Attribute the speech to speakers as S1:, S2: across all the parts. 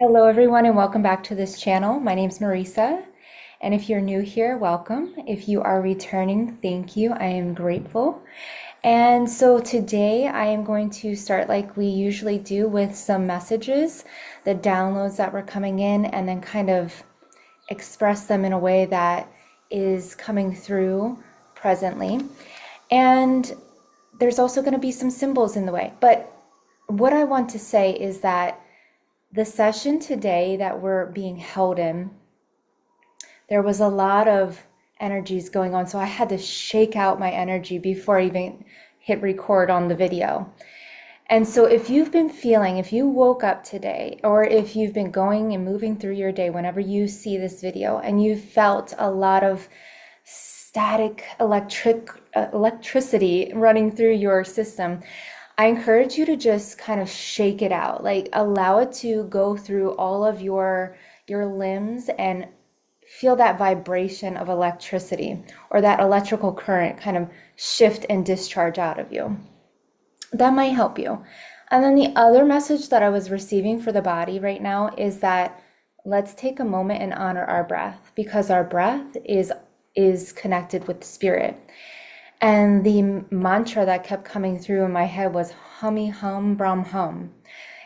S1: Hello, everyone, and welcome back to this channel. My name's Marisa, and if you're new here, welcome. If you are returning, thank you. I am grateful. And so today I am going to start like we usually do with some messages, the downloads that were coming in, and then kind of express them in a way that is coming through presently. And there's also going to be some symbols in the way. But what I want to say is that the session today that we're being held in, there was a lot of energies going on. So I had to shake out my energy before I even hit record on the video. And so if you've been feeling, if you woke up today, or if you've been going and moving through your day, whenever you see this video and you felt a lot of static electricity running through your system, I encourage you to just kind of shake it out, like allow it to go through all of your limbs and feel that vibration of electricity or that electrical current kind of shift and discharge out of you. That might help you. And then the other message that I was receiving for the body right now is that let's take a moment and honor our breath, because our breath is connected with spirit. And the mantra that kept coming through in my head was hummy hum brahm hum.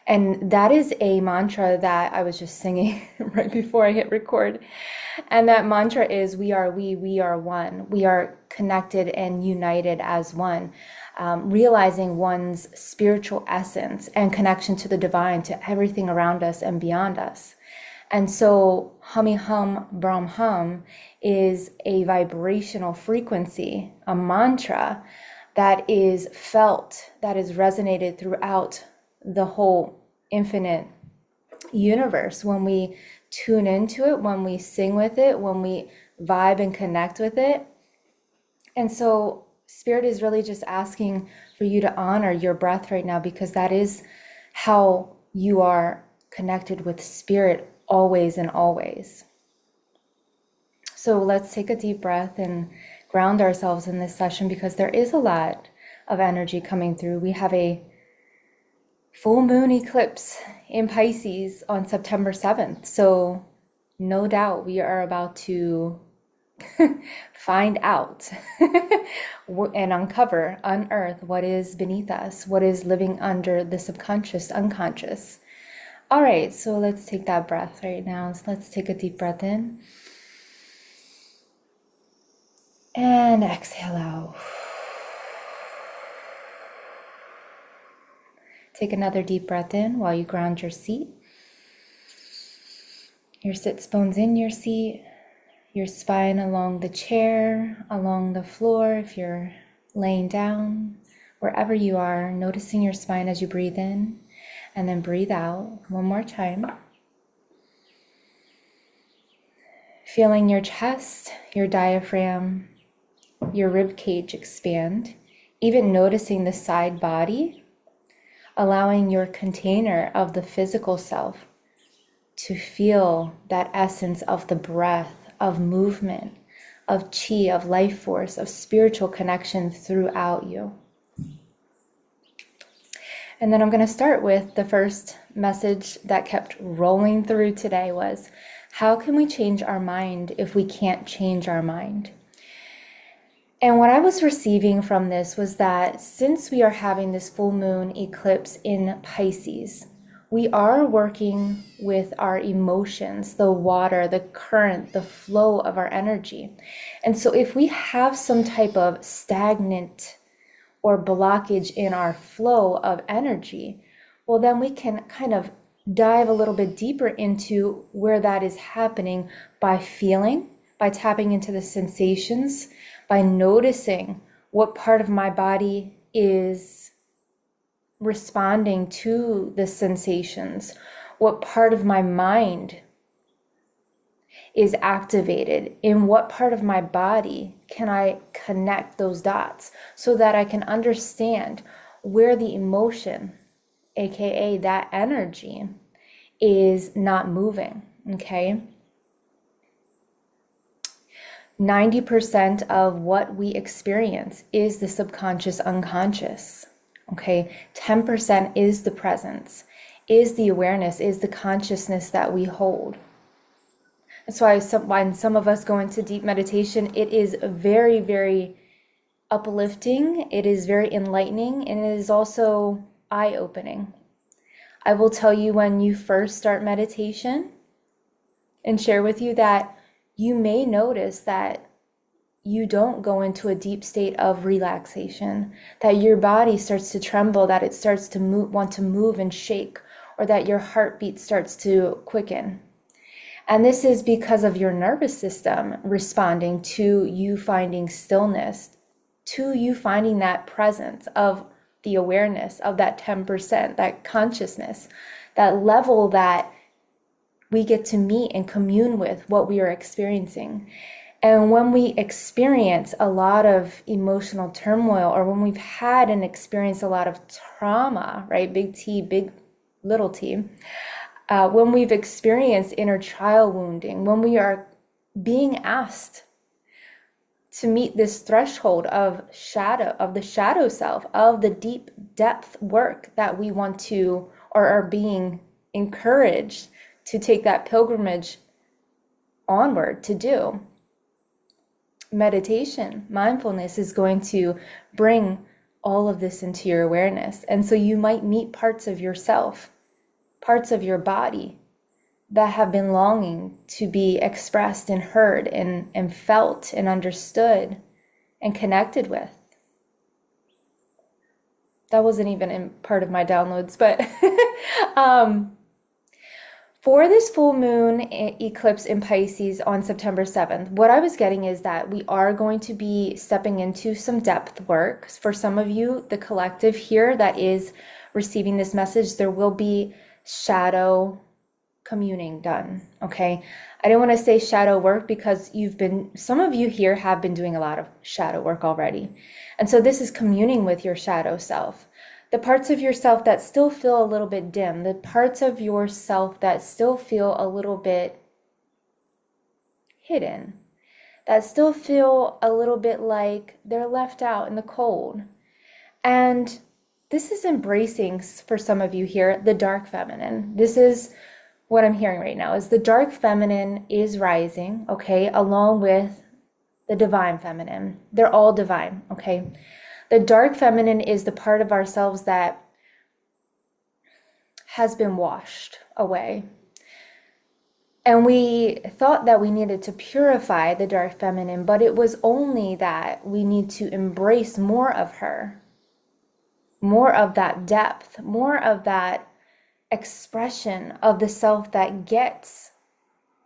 S1: And that is a mantra that I was just singing right before I hit record. And that mantra is we are one. We are connected and united as one. Realizing one's spiritual essence and connection to the divine, to everything around us and beyond us. And so hummy hum brahm hum is a vibrational frequency, a mantra that is felt, that is resonated throughout the whole infinite universe. When we tune into it, when we sing with it, when we vibe and connect with it. And so Spirit is really just asking for you to honor your breath right now, because that is how you are connected with Spirit always and always. So let's take a deep breath and ground ourselves in this session, because there is a lot of energy coming through. We have a full moon eclipse in Pisces on September 7th. So no doubt we are about to find out and unearth what is beneath us, what is living under the subconscious, unconscious. All right, so let's take that breath right now. So let's take a deep breath in. And exhale out. Take another deep breath in while you ground your seat. Your sits bones in your seat, your spine along the chair, along the floor if you're laying down, wherever you are, noticing your spine as you breathe in. And then breathe out one more time. Feeling your chest, your diaphragm, your rib cage expand, even noticing the side body, allowing your container of the physical self to feel that essence of the breath, of movement, of chi, of life force, of spiritual connection throughout you. And then I'm going to start with the first message that kept rolling through today was, how can we change our mind if we can't change our mind? And what I was receiving from this was that since we are having this full moon eclipse in Pisces, we are working with our emotions, the water, the current, the flow of our energy. And so if we have some type of stagnant or blockage in our flow of energy, well, then we can kind of dive a little bit deeper into where that is happening by feeling, by tapping into the sensations, by noticing what part of my body is responding to the sensations, what part of my mind is activated, in what part of my body can I connect those dots so that I can understand where the emotion, aka that energy, is not moving. Okay, 90% of what we experience is the subconscious, unconscious. Okay, 10% is the presence, is the awareness, is the consciousness that we hold. That's why when some of us go into deep meditation, it is very, very uplifting, it is very enlightening, and it is also eye-opening. I will tell you when you first start meditation and share with you that you may notice that you don't go into a deep state of relaxation, that your body starts to tremble, that it starts to want to move and shake, or that your heartbeat starts to quicken. And this is because of your nervous system responding to you finding stillness, to you finding that presence of the awareness of that 10%, that consciousness, that level that we get to meet and commune with what we are experiencing. And when we experience a lot of emotional turmoil, or when we've had and experienced a lot of trauma, right? Big T, big little t. When we've experienced inner child wounding, when we are being asked to meet this threshold of the shadow self, of the deep depth work that we want to, or are being encouraged to take that pilgrimage onward to do. Meditation, mindfulness is going to bring all of this into your awareness. And so you might meet parts of yourself, parts of your body that have been longing to be expressed and heard and felt and understood and connected with. That wasn't even in part of my downloads, but for this full moon eclipse in Pisces on September 7th, what I was getting is that we are going to be stepping into some depth work. For some of you, the collective here that is receiving this message, there will be shadow communing done, okay? I didn't want to say shadow work because some of you here have been doing a lot of shadow work already. And so this is communing with your shadow self. The parts of yourself that still feel a little bit dim, the parts of yourself that still feel a little bit hidden, that still feel a little bit like they're left out in the cold. And this is embracing, for some of you here, the dark feminine. This is what I'm hearing right now, is the dark feminine is rising, okay, along with the divine feminine. They're all divine, okay? The dark feminine is the part of ourselves that has been washed away. And we thought that we needed to purify the dark feminine, but it was only that we need to embrace more of her, more of that depth, more of that expression of the self that gets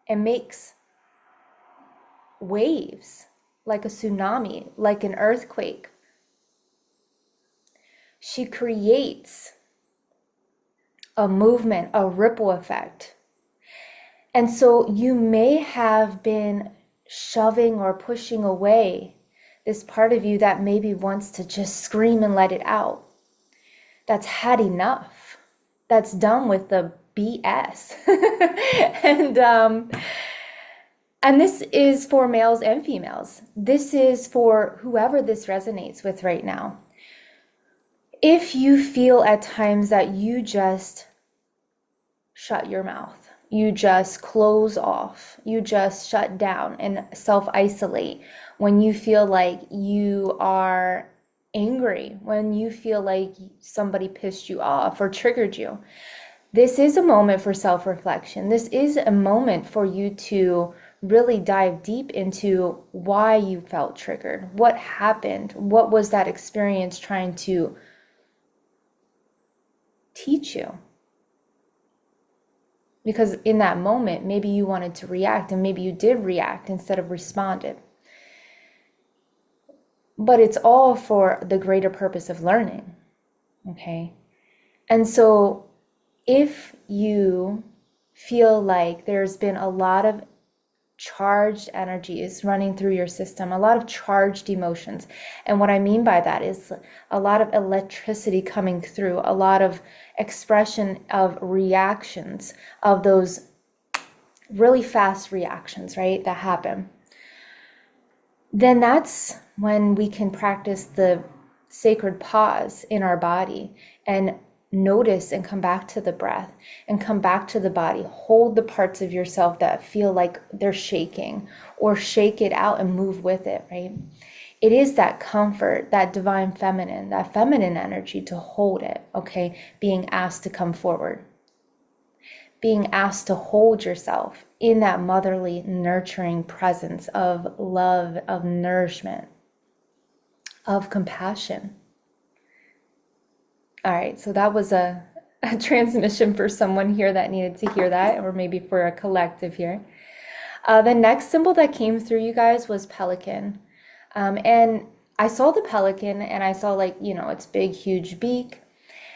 S1: and makes waves like a tsunami, like an earthquake. She creates a movement, a ripple effect. And so you may have been shoving or pushing away this part of you that maybe wants to just scream and let it out. That's had enough. That's done with the BS. And this is for males and females. This is for whoever this resonates with right now. If you feel at times that you just shut your mouth, you just close off, you just shut down and self-isolate, when you feel like you are angry, when you feel like somebody pissed you off or triggered you, this is a moment for self-reflection. This is a moment for you to really dive deep into why you felt triggered, what happened, what was that experience trying to teach you. Because in that moment, maybe you wanted to react, and maybe you did react instead of responded. But it's all for the greater purpose of learning, okay? And so if you feel like there's been a lot of charged energies running through your system, a lot of charged emotions. And what I mean by that is a lot of electricity coming through, a lot of expression of reactions, of those really fast reactions, right, that happen. Then that's when we can practice the sacred pause in our body and notice and come back to the breath and come back to the body. Hold the parts of yourself that feel like they're shaking, or shake it out and move with it, right? It is that comfort, that divine feminine, that feminine energy to hold it, okay? Being asked to come forward, being asked to hold yourself in that motherly, nurturing presence of love, of nourishment, of compassion. All right, so that was a transmission for someone here that needed to hear that, or maybe for a collective here. The next symbol that came through, you guys, was pelican. And I saw the pelican and I saw, like, you know, its big, huge beak.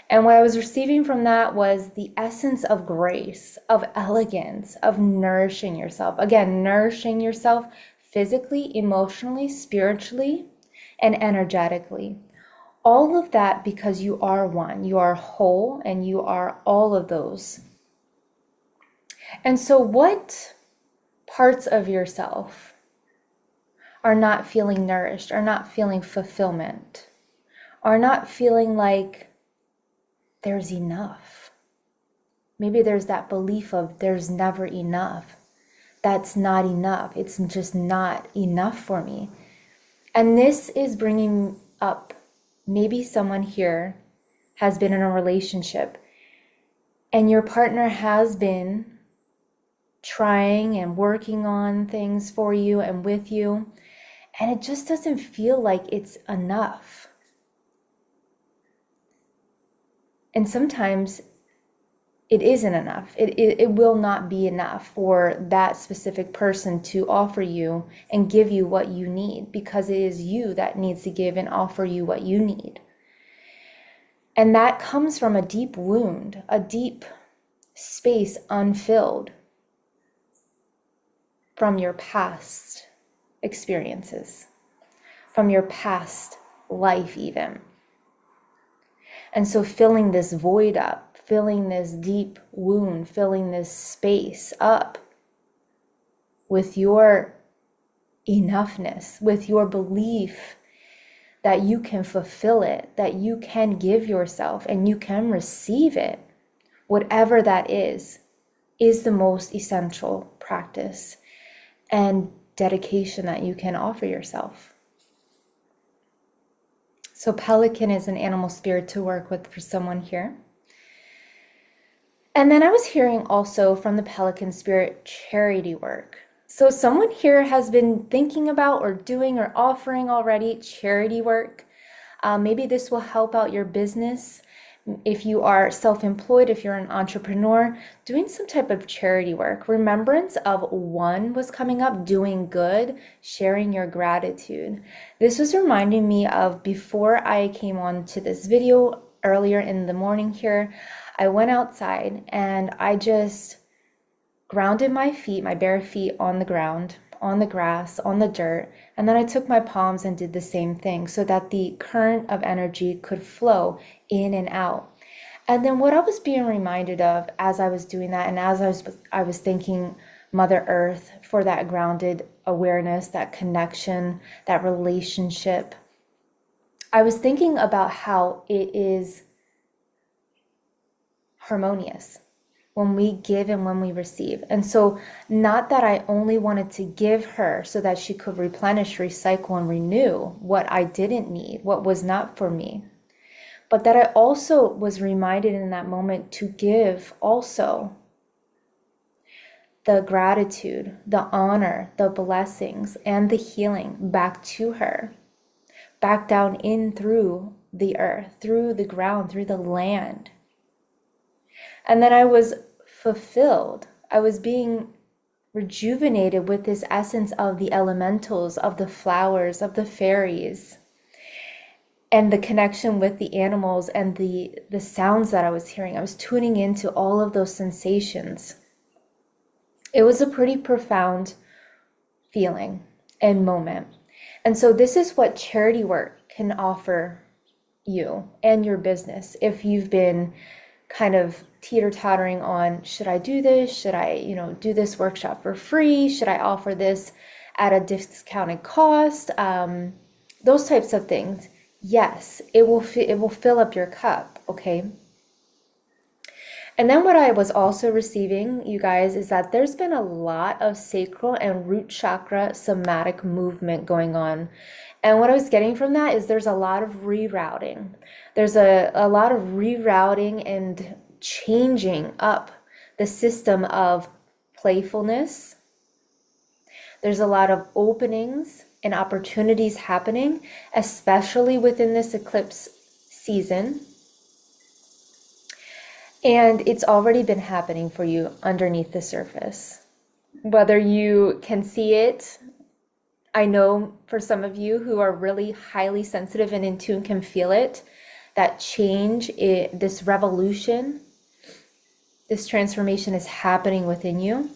S1: And what I was receiving from that was the essence of grace, of elegance, of nourishing yourself. Again, nourishing yourself physically, emotionally, spiritually, and energetically. All of that because you are one, you are whole, and you are all of those. And so what parts of yourself are not feeling nourished, are not feeling fulfillment, are not feeling like there's enough? Maybe there's that belief of there's never enough. That's not enough. It's just not enough for me. And this is bringing up, maybe someone here has been in a relationship and your partner has been trying and working on things for you and with you, and it just doesn't feel like it's enough. And sometimes it isn't enough. It will not be enough for that specific person to offer you and give you what you need, because it is you that needs to give and offer you what you need. And that comes from a deep wound, a deep space unfilled from your past experiences, from your past life even. And so filling this void up, filling this deep wound, filling this space up with your enoughness, with your belief that you can fulfill it, that you can give yourself and you can receive it, whatever that is the most essential practice and dedication that you can offer yourself. So pelican is an animal spirit to work with for someone here. And then I was hearing also from the pelican spirit, charity work. So someone here has been thinking about or doing or offering already charity work. Maybe this will help out your business. If you are self-employed, if you're an entrepreneur, doing some type of charity work. Remembrance of one was coming up, doing good, sharing your gratitude. This was reminding me of before I came on to this video earlier in the morning here. I went outside and I just grounded my feet, my bare feet on the ground, on the grass, on the dirt, and then I took my palms and did the same thing so that the current of energy could flow in and out. And then what I was being reminded of as I was doing that, and as I was thanking Mother Earth for that grounded awareness, that connection, that relationship, I was thinking about how it is harmonious when we give and when we receive. And so not that I only wanted to give her so that she could replenish, recycle, and renew what I didn't need, what was not for me, but that I also was reminded in that moment to give also the gratitude, the honor, the blessings, and the healing back to her, back down in through the earth, through the ground, through the land. And then I was fulfilled. I was being rejuvenated with this essence of the elementals, of the flowers, of the fairies, and the connection with the animals and the sounds that I was hearing. I was tuning into all of those sensations. It was a pretty profound feeling and moment. And so this is what charity work can offer you and your business. If you've been kind of teeter-tottering on, should I do this? Should I, do this workshop for free? Should I offer this at a discounted cost? Those types of things. yes, it will fill up your cup, okay? And then what I was also receiving, you guys, is that there's been a lot of sacral and root chakra somatic movement going on. And what I was getting from that is there's a lot of rerouting. There's a lot of rerouting and changing up the system of playfulness. There's a lot of openings and opportunities happening, especially within this eclipse season. And it's already been happening for you underneath the surface. Whether you can see it, I know for some of you who are really highly sensitive and in tune can feel it, that change, this revolution, this transformation is happening within you.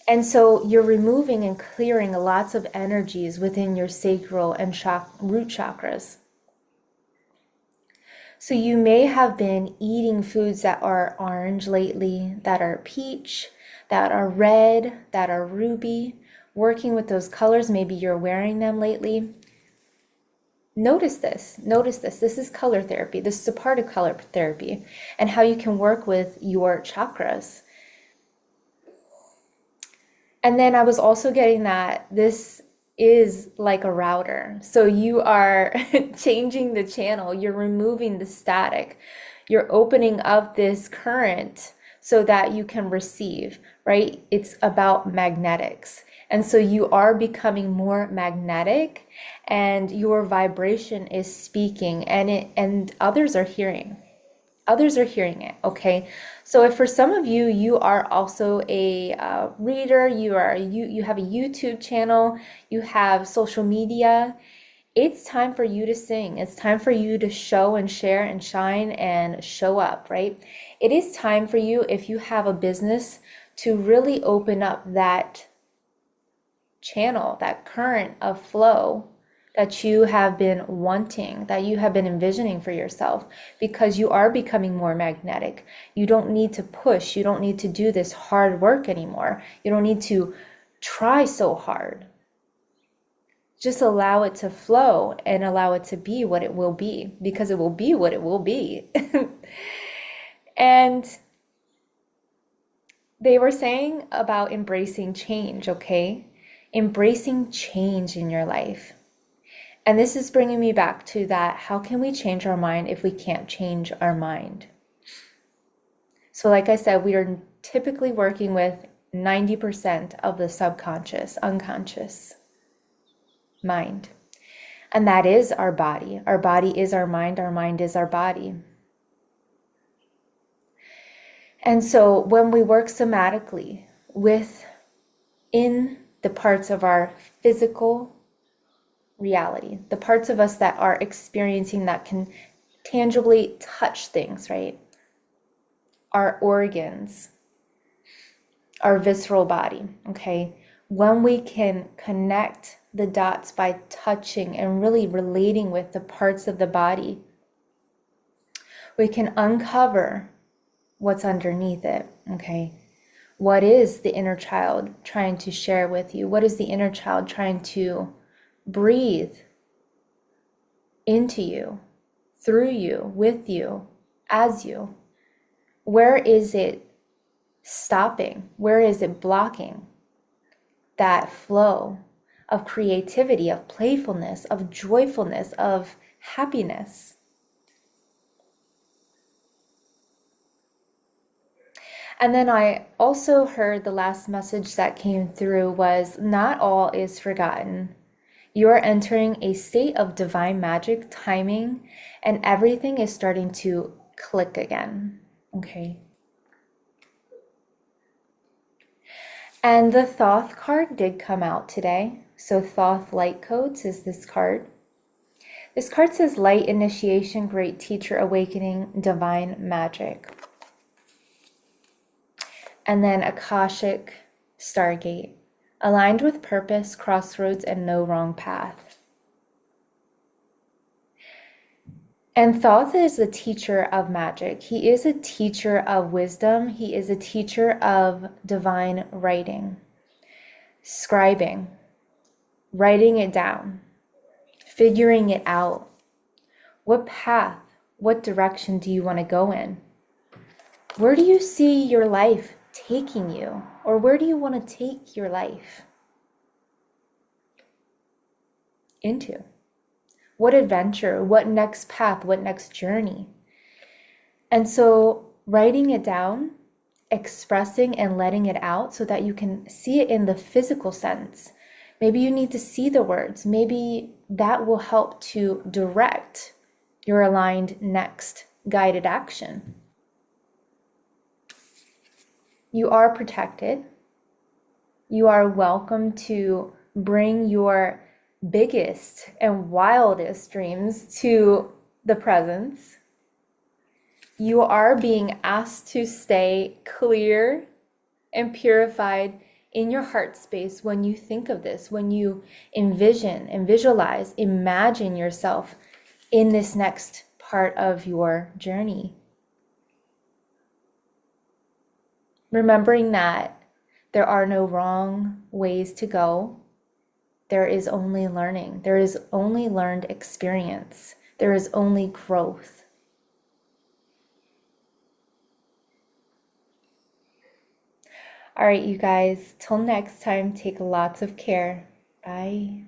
S1: And so you're removing and clearing lots of energies within your sacral and root chakras. So you may have been eating foods that are orange lately, that are peach, that are red, that are ruby, working with those colors. Maybe you're wearing them lately. Notice this. This is color therapy. This is a part of color therapy and how you can work with your chakras. And then I was also getting that this is like a router. So you are changing the channel, you're removing the static, you're opening up this current so that you can receive, right? It's about magnetics. And so you are becoming more magnetic and your vibration is speaking and others are hearing. Others are hearing it, okay? So if for some of you, you are also a reader, you have a YouTube channel, you have social media, it's time for you to sing. It's time for you to show and share and shine and show up, right? It is time for you, if you have a business, to really open up that channel, that current of flow that you have been wanting, that you have been envisioning for yourself, because you are becoming more magnetic. You don't need to push. You don't need to do this hard work anymore. You don't need to try so hard. Just allow it to flow and allow it to be what it will be, because it will be what it will be. And they were saying about embracing change, okay? Embracing change in your life. And this is bringing me back to that, how can we change our mind if we can't change our mind? So like I said, we are typically working with 90% of the subconscious, unconscious mind. And that is our body. Our body is our mind is our body. And so when we work somatically within the parts of our physical reality, the parts of us that are experiencing, that can tangibly touch things, right? Our organs, our visceral body, okay? When we can connect the dots by touching and really relating with the parts of the body, we can uncover what's underneath it, okay? What is the inner child trying to share with you? What is the inner child trying to breathe into you, through you, with you, as you? Where is it stopping? Where is it blocking that flow of creativity, of playfulness, of joyfulness, of happiness? And then I also heard the last message that came through was, not all is forgotten. You are entering a state of divine magic, timing, and everything is starting to click again, okay? And the Thoth card did come out today. So Thoth Light Codes is this card. This card says light initiation, great teacher, awakening, divine magic. And then Akashic Stargate, aligned with purpose, crossroads, and no wrong path. And Thoth is a teacher of magic. He is a teacher of wisdom. He is a teacher of divine writing, scribing, writing it down, figuring it out. What path, what direction do you want to go in? Where do you see your life taking you? Or where do you want to take your life into? What adventure, what next path, what next journey? And so writing it down, expressing and letting it out so that you can see it in the physical sense. Maybe you need to see the words. Maybe that will help to direct your aligned next guided action. You are protected. You are welcome to bring your biggest and wildest dreams to the presence. You are being asked to stay clear and purified in your heart space when you think of this, when you envision and visualize, imagine yourself in this next part of your journey. Remembering that there are no wrong ways to go. There is only learning. There is only learned experience. There is only growth. All right, you guys, till next time, take lots of care. Bye.